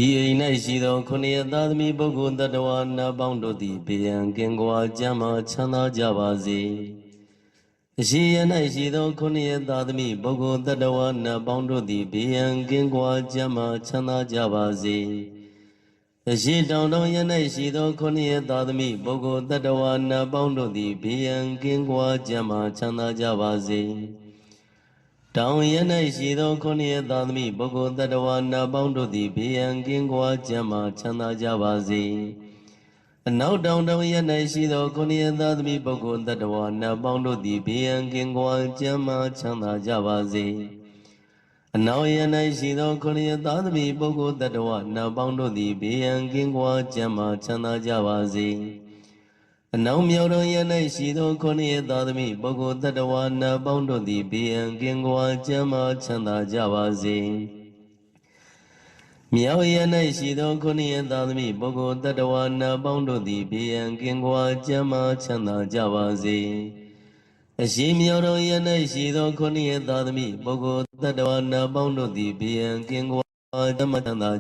ဤအိမ်၌ရှိသောခုနှစ်ရသားသမီးပုဂ္ဂိုလ်တ attva နာပေါင်းတို့သည်ဘေးရန်ကင်းကွာကျမ်းမာချမ်းသာကြပါစေ။အရှိရ၌ရှိသောခုနှစ်ရသားသမီးပုဂ္ဂိုလ်တ attva နာပေါင်းတို့သည်ဘေးရန်ကင်းကွာကျမ်းမာချမ်းသာကြပါစေ။အရှိတောင်ရ၌ရှိသောခုနှစ်ရသားသမီးပုဂ္ဂိုလ်တ attva နာပေါင်းတို့သည်ဘေးရန်ကင်းကွာကျမ်းမာချမ်းသာကြပါစေ။တောင်ရ၌ရှိသောခုနှစ်ရသားသမီးပုဂ္ဂိုလ်တ attva နာပေါင်းတို့သည်ဘေးရန်ကင်းကွာကျမ်းမာချမ်းသာကြပါစေ။အနောက်တောင်ရ၌ရှိသောခုနှစ်ရသားသမီးပုဂ္ဂိုလ်တ attva နာပေါင်းတို့သည်ဘေးရန်ကင်းကွာကျမ်းမာချမ်းသာကြပါစေ။အနောက်ရ၌ရှိသောခုနှစ်ရသားသမီးပုဂ္ဂိုလ်တ attva နာပေါင်းတို့သည်ဘေးရန်ကင်းကွာကျမ်းမာချမ်းသာကြပါစေ။အနောက်မြောက်တော်ရ၌ရှိသောခုနှစ်ရသားသမီးပုဂ္ဂိုလ်တ attva နာပေါင်းတို့သည်ဘေးရန်ကင်းကွာကျမ်းမာချမ်းသာကြပါစေ။မြောက်ရ၌ရှိသောခုနှစ်ရသားသမီးပုဂ္ဂိုလ်တ attva နာပေါင်းတို့သည်ဘေးရန်ကင်းကွာကျမ်းမာချမ်းသာကြပါစေ။အရှိမြောက်တော်ရ၌ရှိသောခုနှစ်ရသားသမီးပုဂ္ဂိုလ်တ attva နာပေါင်းတို့သည်ဘေးရန်ကင်းကွာကျမ်းမာချမ်းသာ